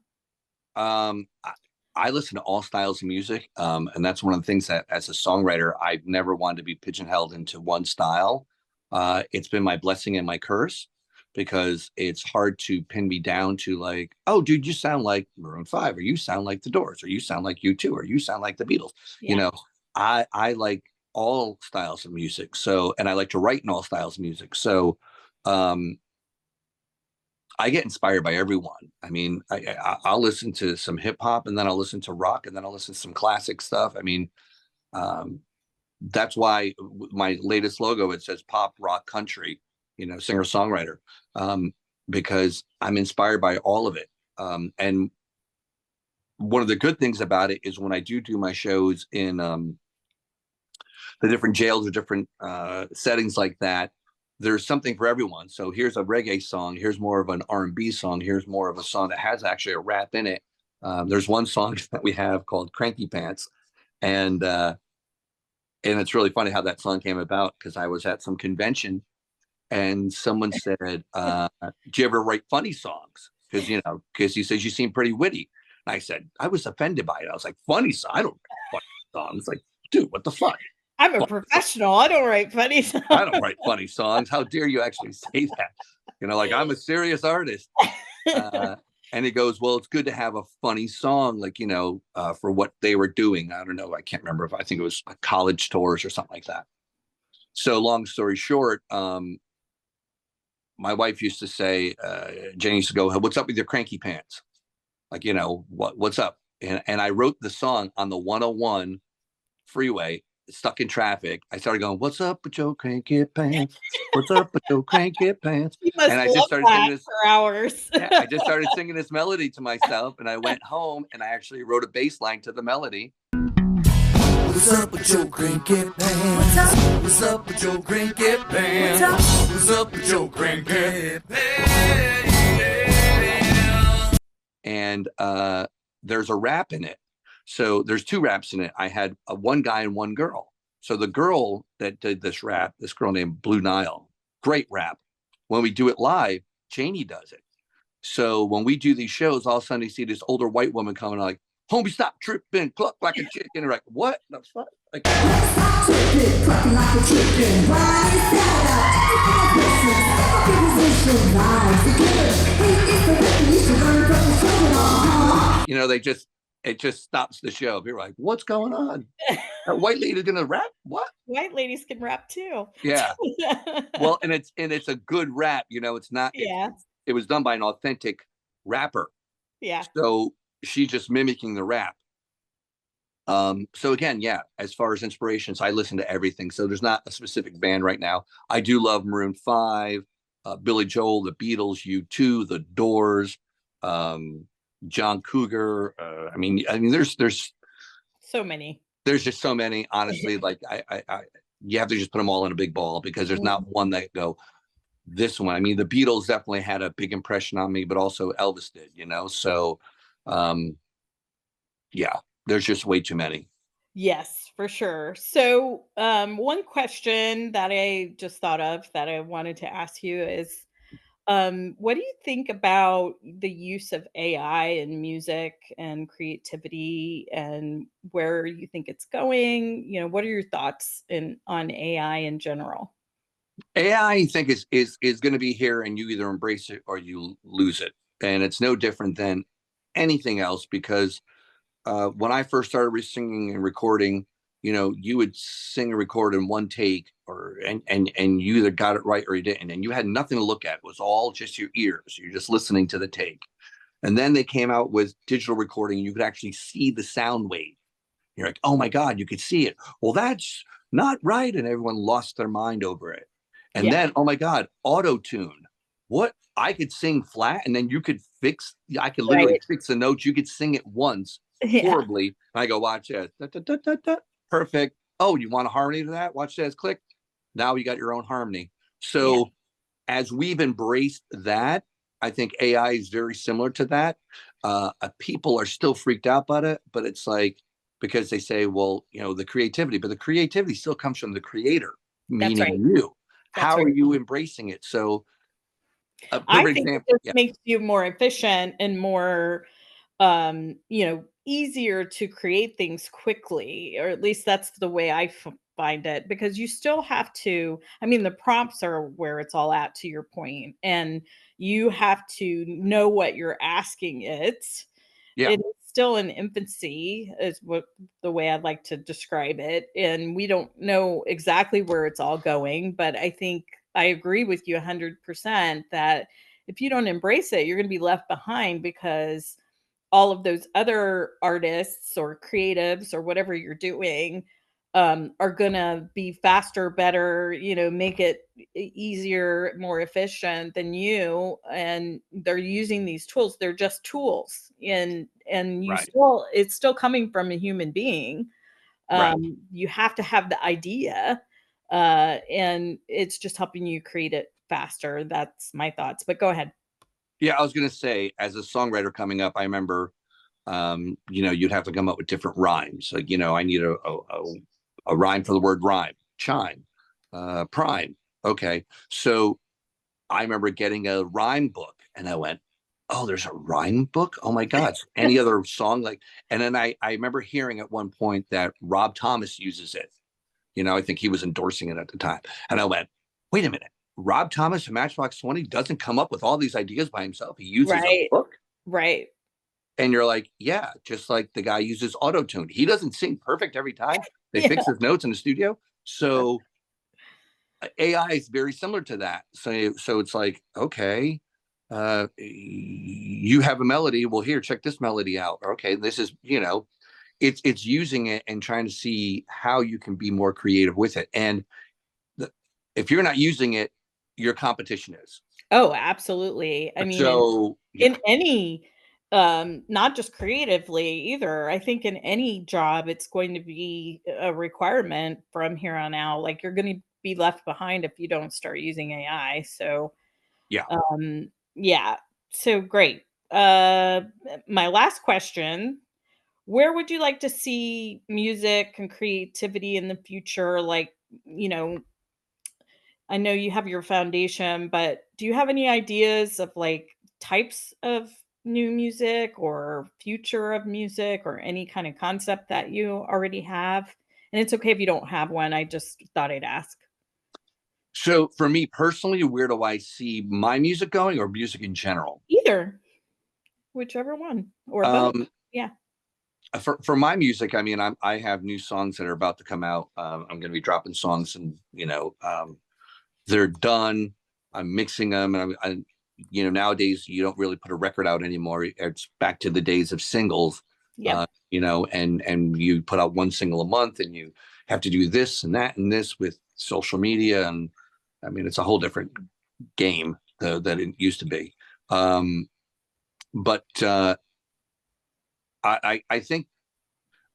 Um, I, I listen to all styles of music, and that's one of the things that, as a songwriter, I've never wanted to be pigeonholed into one style. It's been my blessing and my curse because it's hard to pin me down to like, "Oh, dude, you sound like Maroon 5, or you sound like The Doors, or you sound like U2, or you sound like the Beatles." You Yeah. know, I like all styles of music. So, and I like to write in all styles of music. So, I get inspired by everyone. I mean, I'll listen to some hip hop, and then I'll listen to rock, and then I'll listen to some classic stuff. I mean, um, that's why my latest logo, it says pop, rock, country, singer songwriter, because I'm inspired by all of it. And one of the good things about it is when I do my shows in the different jails or different settings like that, there's something for everyone. So here's a reggae song, here's more of an R&B song, here's more of a song that has actually a rap in it. There's one song that we have called Cranky Pants, and it's really funny how that song came about, because I was at some convention and someone said, do you ever write funny songs? Because he says you seem pretty witty. And I said, I was offended by it. I was like, funny song? I don't write funny songs. Like, dude, what the fuck? I'm a professional. I don't write funny songs. I don't write funny songs. How dare you actually say that? Like, I'm a serious artist. And he goes, well, it's good to have a funny song, like, for what they were doing. I don't know. I can't remember I think it was college tours or something like that. So long story short, my wife used to say, Jenny used to go, what's up with your cranky pants? Like, what's up? And I wrote the song on the 101 freeway, stuck in traffic. I started going, what's up with your cranky pants? What's up with your cranky pants? And I just started singing this for hours. Yeah, I just started singing this melody to myself, and I went home and I actually wrote a bass line to the melody. What's up with your cranky pants? What's up with your cranky pants? What's up with your cranky pants? And there's a rap in it. So there's two raps in it. I had one guy and one girl. So the girl that did this rap, this girl named Blue Nile, great rap. When we do it live, Janie does it. So when we do these shows, all of a sudden you see this older white woman coming like, homie, stop tripping, cluck like a chicken. And like, what the fuck? Like, stop tripping, clucking like a chicken. It just stops the show. People are like, what's going on? That white lady's gonna rap? What? White ladies can rap too. Yeah. Well, and it's a good rap. It's not. Yeah. It was done by an authentic rapper. Yeah. So she's just mimicking the rap. So again, yeah, as far as inspirations, I listen to everything. So there's not a specific band right now. I do love Maroon 5, Billy Joel, the Beatles, U2, the Doors, John Cougar. I mean, there's so many. There's just so many, honestly. Like I you have to just put them all in a big ball, because there's not one that go, this one. I mean, the Beatles definitely had a big impression on me, but also Elvis did, So, yeah, there's just way too many. Yes, for sure. So, one question that I just thought of that I wanted to ask you is, what do you think about the use of AI in music and creativity, and where you think it's going? What are your thoughts on AI in general? AI, I think, is going to be here, and you either embrace it or you lose it. And it's no different than anything else, because when I first started singing and recording, you would sing and record in one take, and you either got it right or you didn't, and you had nothing to look at. It was all just your ears. You're just listening to the take. And then they came out with digital recording, and you could actually see the sound wave. You're like, oh my God, you could see it. Well, that's not right. And everyone lost their mind over it. And then, oh my God, auto tune. What? I could sing flat, and then you could I could literally fix the notes. You could sing it once horribly. And I go, watch this. Da, da, da, da, da. Perfect. Oh, you want a harmony to that? Watch this. Click. Now you got your own harmony. So as we've embraced that, I think AI is very similar to that. People are still freaked out about it, but it's like, because they say, well, the creativity, but the creativity still comes from the creator, meaning you. How are you embracing it? So I think it just makes you more efficient and more, easier to create things quickly, or at least that's the way I find it, because you still have to, the prompts are where it's all at, to your point, and you have to know what you're asking it. Yeah. It still in infancy is what the way I'd like to describe it. And we don't know exactly where it's all going, but I think I agree with you 100% that if you don't embrace it, you're going to be left behind, because all of those other artists or creatives or whatever you're doing are gonna be faster, better, make it easier, more efficient than you. And they're using these tools. They're just tools, and Right. it's still coming from a human being. Right. You have to have the idea, and it's just helping you create it faster. That's my thoughts. But go ahead. Yeah, I was gonna say, as a songwriter coming up, I remember, you'd have to come up with different rhymes. Like, I need a rhyme for the word rhyme, chime, prime. Okay, so I remember getting a rhyme book, and I went, "Oh, there's a rhyme book! Oh my God!" So any other song like, and then I remember hearing at one point that Rob Thomas uses it. I think he was endorsing it at the time, and I went, "Wait a minute." Rob Thomas from Matchbox 20 doesn't come up with all these ideas by himself. He uses a Right. book. Right. And you're like, yeah, just like the guy uses auto tune. He doesn't sing perfect every time. They Yeah. fix his notes in the studio. So AI is very similar to that. So it's like, okay, you have a melody. Well, here, check this melody out. Okay, this is, it's using it and trying to see how you can be more creative with it. And if you're not using it, your competition is. Oh, absolutely. I mean, So yeah. in any not just creatively either. I think in any job it's going to be a requirement from here on out. Like, you're going to be left behind if you don't start using AI. So, Yeah. yeah. So great. My last question, where would you like to see music and creativity in the future? Like, you know, I know you have your foundation, but do you have any ideas of like types of new music or future of music or any kind of concept that you already have? And it's okay if you don't have one. I just thought I'd ask. So for me personally, where do I see my music going, or music in general? Either, whichever one or both. Um, Yeah. for my music, I mean, I have new songs that are about to come out. I'm going to be dropping songs, and they're done. I'm mixing them, and nowadays you don't really put a record out anymore. It's back to the days of singles. Yep. And you put out one single a month, and you have to do this and that and this with social media, and I mean, it's a whole different game that it used to be. But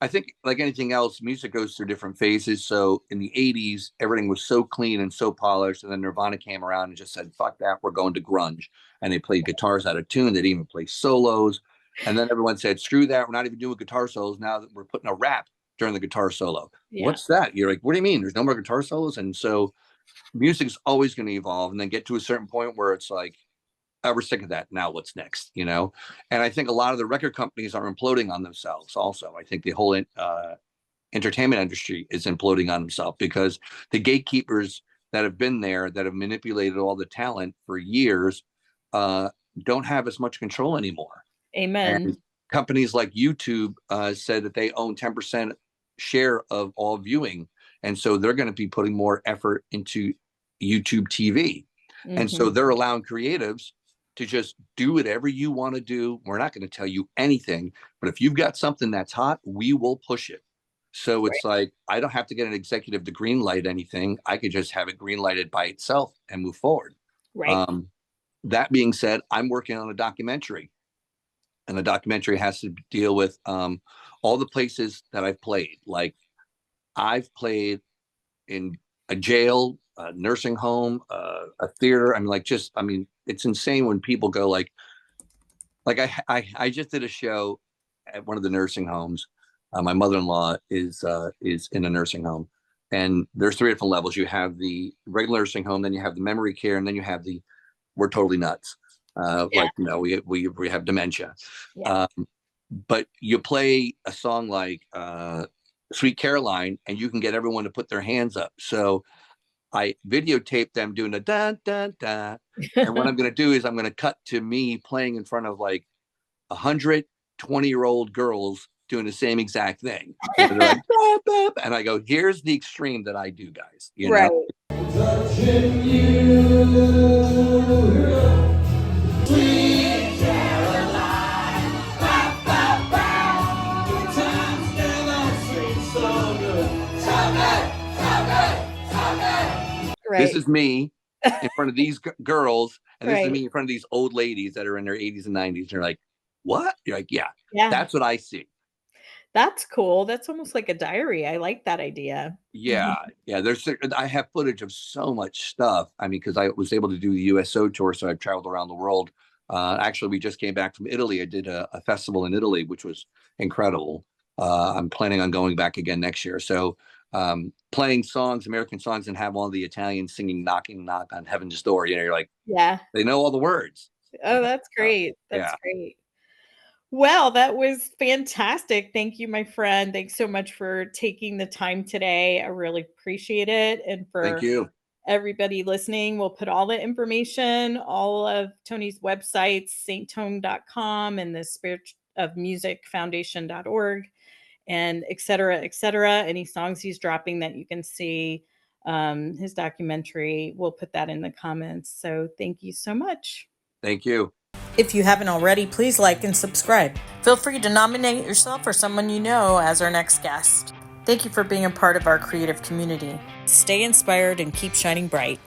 I think like anything else, music goes through different phases. So in the 80s, everything was so clean and so polished. And then Nirvana came around and just said, fuck that, we're going to grunge. And they played guitars out of tune. They didn't even play solos. And then everyone said, screw that, we're not even doing guitar solos. Now that we're putting a rap during the guitar solo. Yeah. What's that? You're like, what do you mean? There's no more guitar solos? And so music's always going to evolve, and then get to a certain point where it's like, oh, we're sick of that. Now what's next? And I think a lot of the record companies are imploding on themselves also. I think the whole entertainment industry is imploding on themselves, because the gatekeepers that have been there, that have manipulated all the talent for years, don't have as much control anymore. Amen. And companies like YouTube said that they own 10% share of all viewing. And so they're going to be putting more effort into YouTube TV. And so they're allowing creatives to just do whatever you want to do. We're not going to tell you anything, but if you've got something that's hot, we will push it. So it's like, I don't have to get an executive to green light anything. I could just have it green lighted by itself and move forward. Right. That being said, I'm working on a documentary, and the documentary has to deal with all the places that I've played. Like, I've played in a jail, a nursing home, a theater. I mean, it's insane when people go like I just did a show at one of the nursing homes. My mother-in-law is in a nursing home, and there's 3 different levels. You have the regular nursing home, then you have the memory care, and then you have the we're totally nuts. Like, we have dementia. Yeah. But you play a song like Sweet Caroline, and you can get everyone to put their hands up. So I videotaped them doing the da da da, and what I'm going to do is I'm going to cut to me playing in front of like 100 20-year-old girls doing the same exact thing. They're like, bop, bop, and I go, here's the extreme that I do, guys. You right. know? Touching you, sweet Caroline. Bop, bop, bop. Good times never seem so good. So good, so good, so good. Right. This is me in front of these girls, and this is Right. me in front of these old ladies that are in their 80s and 90s. And they're like, what? You're like, yeah, Yeah. that's what I see. That's cool. That's almost like a diary. I like that idea. Yeah, yeah. I have footage of so much stuff. I mean, because I was able to do the USO tour, so I've traveled around the world. Actually, we just came back from Italy. I did a festival in Italy, which was incredible. I'm planning on going back again next year. So playing songs, American songs, and have all the Italians singing "Knocking Knock on Heaven's Door." You know, you're like, Yeah. they know all the words. Oh, that's great. That's Yeah. great. Well, that was fantastic. Thank you, my friend. Thanks so much for taking the time today. I really appreciate it. And Thank for you. everybody listening, we'll put all the information, all of Tony's websites, sttone.com and the Spirit of Music Foundation.org, and et cetera, et cetera. Any songs he's dropping that you can see, his documentary, we'll put that in the comments. So thank you so much. Thank you. If you haven't already, please like and subscribe. Feel free to nominate yourself or someone you know as our next guest. Thank you for being a part of our creative community. Stay inspired and keep shining bright.